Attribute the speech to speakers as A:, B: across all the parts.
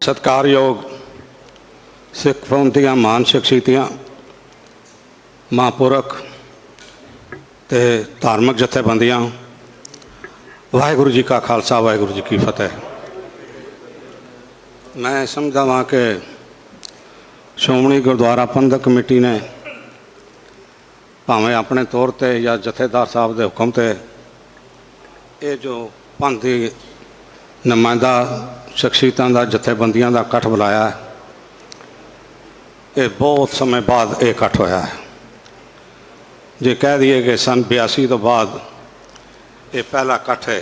A: सत्कारयोग सिख कौम ਦੀਆਂ महान शख्सियतां महापुरख ते धार्मिक जथेबंदियां वाहिगुरू जी का खालसा वाहिगुरू जी की फतेह। मैं समझदा वां कि श्रोमणी गुरुद्वारा प्रबंधक कमेटी ने भावें अपने तौर पर या जथेदार साहब के हुक्म से ये जो पंथ की नुमाइंदा शख्सियतां का जथेबंदियां का इकट्ठ बुलाया है, ये बहुत समय बाद ये इकट्ठ होया है। जे कह दिए कि सन 82 तो बाद ये पहला इकट्ठ है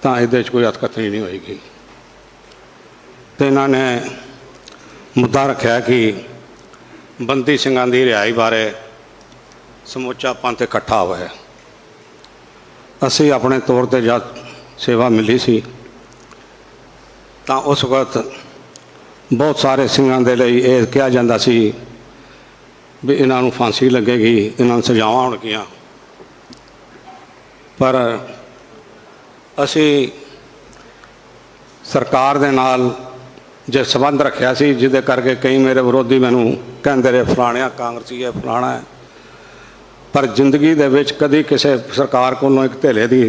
A: तो ये कोई अतकथनी नहीं होएगी। तो इन्होंने मुद्दा रखा कि बंदी ਸਿੰਘਾਂ की रिहाई बारे समूचा पंथ इकट्ठा हुआ है। असी अपने तौर पर जब सेवा मिली सी तो उस वक्त बहुत सारे ਸਿੰਘਾਂ ਦੇ ਲਈ ਇਹ ਕਿਹਾ ਜਾਂਦਾ ਸੀ भी इन्हों फांसी लगेगी, इन्हों सजावां होणगीਆਂ। पर असी सरकार दे नाल जो संबंध रखा सी जिदे करके कई मेरे विरोधी मैनू कहते रहे फलाणिया कांग्रेसी है फलाना है, पर जिंदगी दे विच कदी किसी सरकार कोलों एक धेले की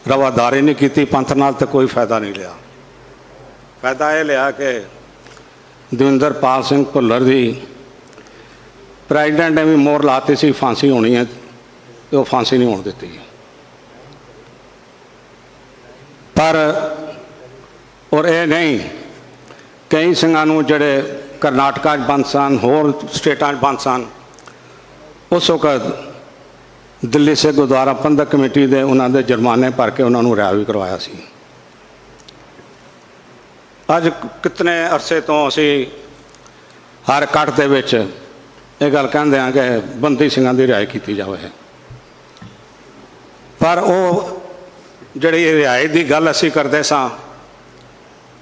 A: रवादारी नहीं की, पंथ नाल तो कोई फायदा नहीं लिया। फायदा यह लिया कि दविंदर पाल सिंह भुल्लर की प्रेजिडेंट ने भी मोहर लाती सी फांसी होनी है, तो फांसी नहीं होने दी। पर और यह नहीं, कई ਸਿੰਘਾਂ जड़े करनाटका बंद सन, होर स्टेटा बंद सन, उस वक्त दिल्ली से गुरुद्वारा प्रबंधक कमेटी के उन्होंने जुर्माने भर के उन्होंने रिहा भी करवाया सी। अज कितने अरसे तो असी हर इकट्ठ दे विच ये गल कहते हैं कि बंदी ਸਿੰਘਾਂ की रिहाई की जाए, पर वो जिहड़ी रिहाई की गल असी करते सां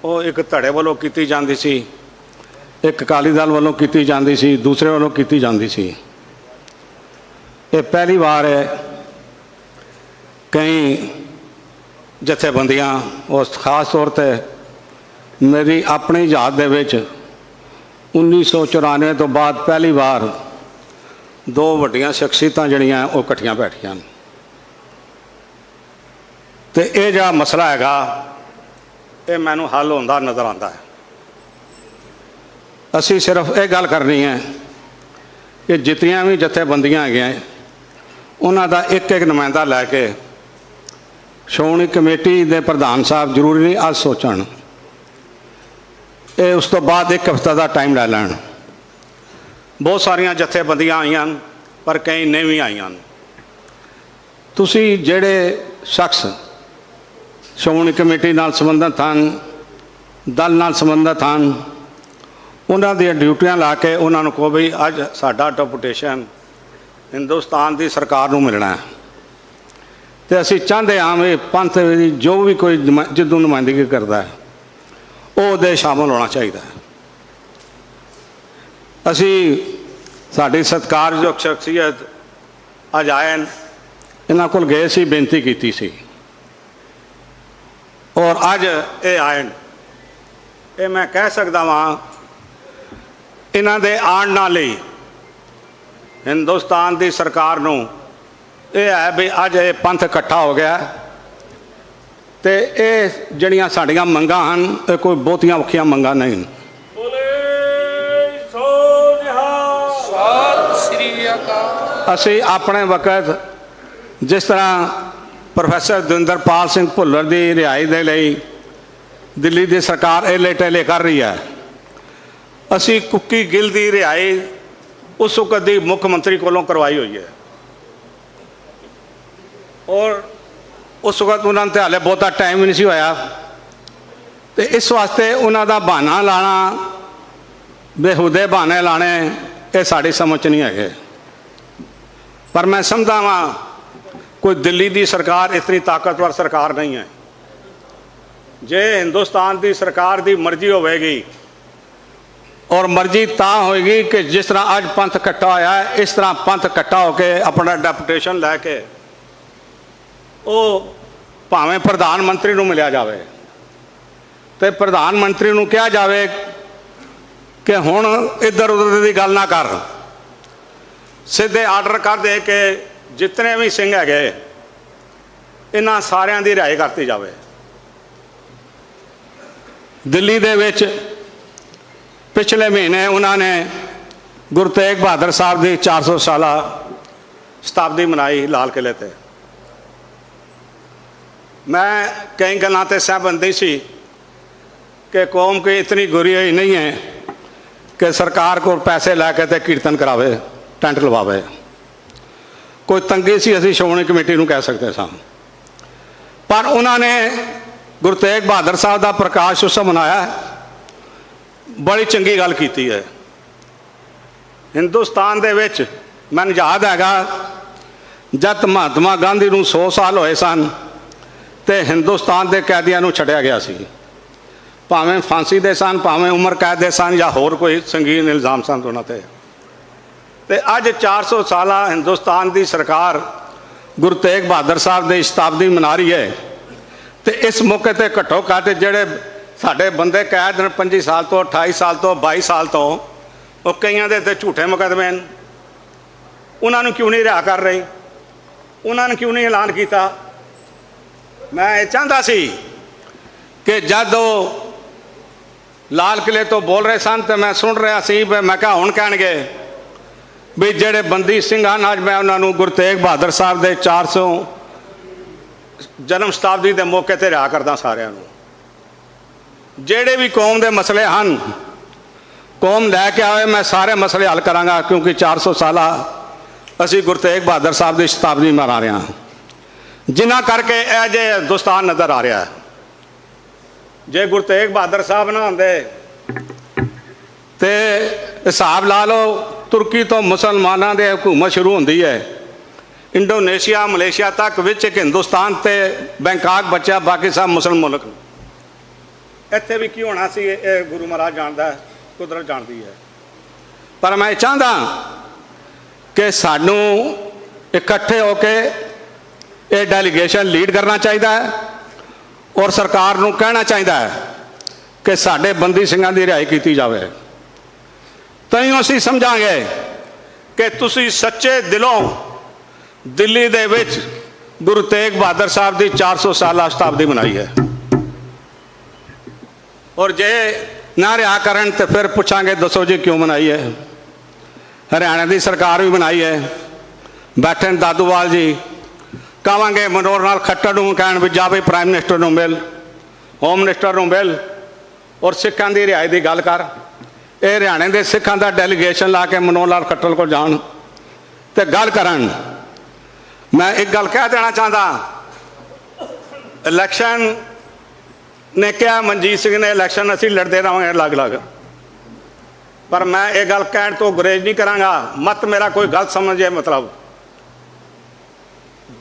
A: वो एक धड़े वालों की जाती सी, एक अकाली दल वालों की जाती सी, दूसरे वालों की जाती सी। ये पहली बार है कई जथेबंदियां उस खास तौर पर मेरी अपनी याद दे विच 1994 तो बाद पहली बार दो वड्डियां शख्सियतां जिहड़ियां वो इकट्ठियां बैठियां। तो ये जो मसला हैगा ये मैनू हल होंदा नज़र आता है। असी सिर्फ ये गल करनी है कि जितनियां भी जथेबंदियां हैं उन्हां दा एक एक नुमाइंदा लैके श्रोमणी कमेटी के प्रधान साहब जरूरी नहीं अज सोचण, ये उस तो बाद एक हफ्ते का टाइम लै लैन। बहुत सारिया जथेबंदियां आईयां पर कई नहीं भी आईयां। तुसी जेड़े शख्स श्रोमणी कमेटी नाल संबंधित हैं, दल नाल संबंधित हैं, उन्हां दी ड्यूटियां ला के उन्होंने कहो भी अज साडा डिपुटेशन हिंदुस्तान की सरकार नूं मिलना है, तो असी चाहते हाँ भी पंथ जो भी कोई जिदों नुमाइंदगी करता है वो शामिल होना चाहिए। असी साड़ी सत्कारयोग शख्सियत अज आए इन्हों को गए सी, बेनती की सी और अज ये आए। ये मैं कह सकता वहाँ इन्हों के आण नाल ही हिंदुस्तान की सरकार नूं ये है भी अज ये पंथ इकट्ठा हो गया। तो ये जड़ियाँ साड़ियाँ मंगां हैं ये कोई बहुतियां औखियां मंगां नहीं। असी अपने वक्त जिस तरह प्रोफैसर दविंदर पाल सिंह भुल्लर की रिहाई दे लई दिल्ली की सरकार एले टेले कर रही है, असी कुकी गिल की रिहाई उस वक्त की मुख्यमंत्री कोलों करवाई हुई है और उस वक्त उन्होंने हाले बहुता टाइम भी नहीं होया। तो इस वास्ते उन्होंने बहाना लाना, बेहुदे बहाने लाने ये साड़ी समझ नहीं है। पर मैं समझदा वां कोई दिल्ली की सरकार इतनी ताकतवर सरकार नहीं है। जे हिंदुस्तान की सरकार की मर्जी होगी और मर्जी ता होएगी कि जिस तरह अज पंथ इकट्ठा होया है इस तरह पंथ इकट्ठा होकर अपना डेपुटेशन लैके वो भावें प्रधानमंत्री नूं मिलिया जाए। तो प्रधानमंत्री नूं कहा जाए कि हुण इधर उधर की गल ना कर, सीधे आर्डर कर दे कि जितने भी सिंह है इन्हां सारियां दी रिहाई करती जाए। दिल्ली दे विच पिछले महीने उन्होंने गुरु तेग बहादुर साहब की 400 साला शताब्दी मनाई लाल किले ते। मैं कई गल्लां ते सहमत सी कि कौम की इतनी गुरी हुई नहीं है कि सरकार को पैसे लैके ते कीर्तन करावे, टेंट लवावे। कोई तंगी सी असी श्रोमणी कमेटी नूं कह सकते सां, पर उन्होंने गुरु तेग बहादुर साहब का प्रकाश उत्सव मनाया, बड़ी चंगी गल की है। हिंदुस्तान दे विच मैनूं याद हैगा जब महात्मा गांधी नूं 100 साल होए सन तो हिंदुस्तान के कैदियों नूं छड्डिया गया सी, भावें फांसी दे सन, भावें उम्र कैद दे सन, या होर कोई संगीन इल्जाम सन उन्हां ते। ते अज 400 साला हिंदुस्तान की सरकार गुरु तेग बहादुर साहब की शताब्दी मना रही है। तो इस मौके पर घट्टो घट्ट जिहड़े साडे बंदे कैद ने 25 साल तो 28 साल तो 22 साल तो, वो कईयां दे ते झूठे मुकदमे हैं, उन्होंने क्यों नहीं रिहा कर रही, उन्होंने क्यों नहीं ऐलान किया। मैं ये चाहता सी कि जब वो लाल किले तो बोल रहे सन तो मैं सुन रहा सी, मैं कहा हुण कहणगे भी जेड़े बंदी सिंह हैं अज मैं उन्होंने गुरु तेग बहादुर साहब के 400 जन्म शताब्दी के मौके पर रिहा करदा सारिਆਂ ਨੂੰ। जेड़े भी कौम के मसले हैं कौम लैके आए, मैं सारे मसले हल करांगा, क्योंकि 400 साला असी गुरु तेग बहादुर साहब की शताब्दी मना रहे हैं, जिन्हां करके यह जे हिंदुस्तान नज़र आ रहा है। जे गुरु तेग बहादुर साहब ना होंदे तो हिसाब ला लो तुर्की तो मुसलमानों की हुकूमत शुरू होंदी है, इंडोनेशिया मलेशिया तक विच एक हिंदुस्तान ते बैंकाक बचा, बाकी सब मुसलमान मुल्क। इत्थे भी की होना सी ये गुरु महाराज जानता है, कुदरत जानती है। पर मैं चाहता कि सानू इकट्ठे होके ये डेलीगेशन लीड करना चाहिए और सरकार नूं कहना चाहिए कि साडे बंदी सिंघां दी रिहाई की जाए। तईं असीं समझांगे कि तुसीं सच्चे दिलों दिल्ली दे विच गुरु तेग बहादुर साहब की 400 साला शताब्दी मनाई है, और जे ना रिहा करन तो फिर पूछांगे दसो जी क्यों मनाई है। हरियाणा की सरकार भी मनाई है, बैठे दादूवाल जी, कहांगे मनोहर लाल खट्टर नूं कहण भी जा भी प्राइम मिनिस्टर नूं मिल, होम मिनिस्टर नूं मिल और सिखां दी रिहाई दी गल कर। ये हरियाणे के सिखां दा डेलीगेशन ला के मनोहर लाल खट्टर को जाण ते गल करन। मैं एक गल कह देना चाहता, इलैक्शन ने कहा मनजीत सिंह ने इलैक्शन असीं लड़ते रहांगे अलग अलग, पर मैं ये गल कहण तो गुरेज नहीं करांगा, मत मेरा कोई गलत समझे। मतलब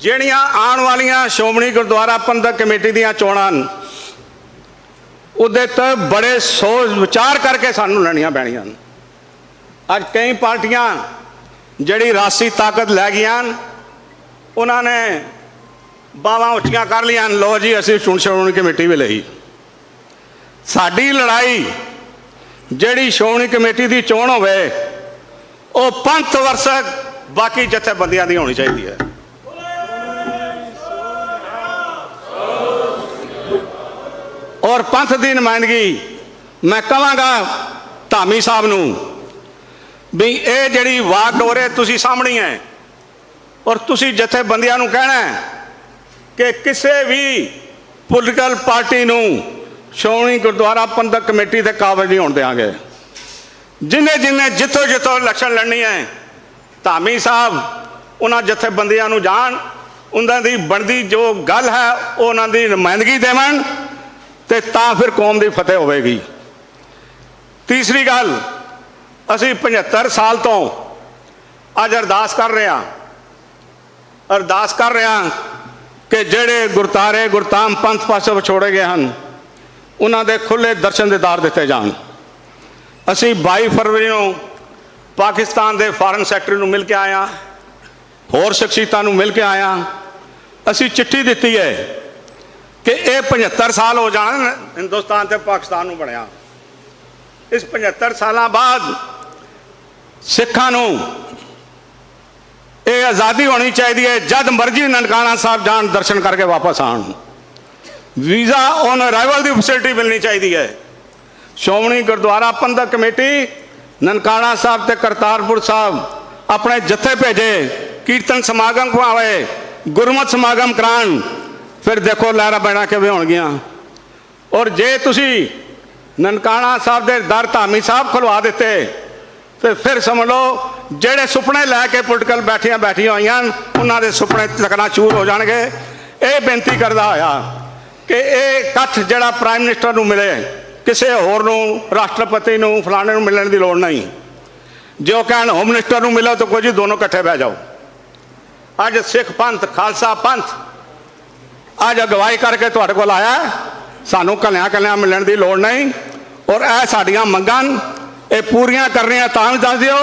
A: ਜਿਹੜੀਆਂ आने वालियां श्रोमणी गुरुद्वारा प्रबंधक कमेटी ਦੀਆਂ ਚੋਣਾਂ ਉਹਦੇ ਤੇ बड़े सोच विचार करके सानू लड़नियां पैणीਆਂ। अज कई पार्टियां ਜਿਹੜੀ रासी ताकत लै गईयां उन्होंने बावां उच्चियां कर लियां, लो जी असीं श्रोमणी कमेटी भी लई। साडी लड़ाई ਜਿਹੜੀ श्रोमणी कमेटी की चोण होवे वो पंथ वरसक बाकी जथेबंदियां दी होनी चाहिए है। और पंथ की नुमाइंदगी मैं कहांगा धामी साहब नूं भी ये जिहड़ी वाक डोरे तुसीं सामणी है, और तुसीं जथेबंदियां नूं कहना है कि किसी भी पोलीटिकल पार्टी नूं श्रोमणी गुरुद्वारा प्रबंधक कमेटी के काबिल नहीं होने देंगे। जिन्हें जिन्हें जिथों जिथों इलैक्शन लड़नी है, धामी साहब उन्हां जथेबंदियां नूं जाण, उन्हां दी बनदी जो गल है उन्हां दी नुमाइंदगी देवन, तो फिर कौम की फतेह होगी। तीसरी गल, असी 75 साल तो अज अरदास कर रहे हैं, अरदास कर रहे हैं कि जेड़े गुरतारे गुरताम पंथ पासों विछोड़े गए हैं उन्होंने खुले दर्शन दीदार दिते जान। असी 22 फरवरी को पाकिस्तान के फॉरन सैकटरी को मिल के आए हैं, होर शख्सियतां नूं मिल के आए हैं। असी चिट्ठी दी है कि ये 75 साल हो जाने हिंदुस्तान ते पाकिस्तान नूं बनिया। इस 75 साल बाद सिखां नूं ये आज़ादी होनी चाहिए, जद मर्जी ननकाना साहब जान दर्शन करके वापस आन। वीज़ा ऑन अराइवल की फैसिलिटी मिलनी चाहिए है। श्रोमणी गुरुद्वारा प्रबंधक कमेटी ननकाना साहब ते करतारपुर साहब अपने जत्थे भेजे, कीर्तन समागम करवाए, गुरमत समागम करान, फिर देखो लहरा बैना किवें होणगियां। और जे तुसी ननकाना साहब के दर धामी साहब खुलवा दिते तो फिर समझ लो जेड़े सुपने लैके पोलिटिकल बैठिया हुई उन्होंने सुपने तकना चूर हो जाएंगे। ये बेनती करदा होया कि ये कथ जिहड़ा प्राइम मिनिस्टर नूं मिले, किसी होर नूं राष्ट्रपति नूं फलाने नूं मिलण दी लोड़ नहीं। जो कहण होम मिनिस्टर नूं मिलो तो कुछ दोनों इकट्ठे बह जाओ। अज सिख पंथ खालसा पंथ अज अगवाई करके तुहाडे कोल आया, सानू कलियां कलियां मिलण दी लोड़ नहीं। और यह साडियां मंगां ये पूरियां करनियां तां भी दस दिओ,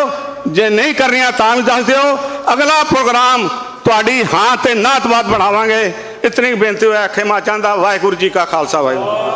A: जे नहीं करनियां तां भी दस दिओ। अगला प्रोग्राम तुहाडी हां ते ना तो बात बनावांगे। इतनी बेनती होया खेमा चाहता। वाहिगुरू जी का खालसा वाहिगुरू।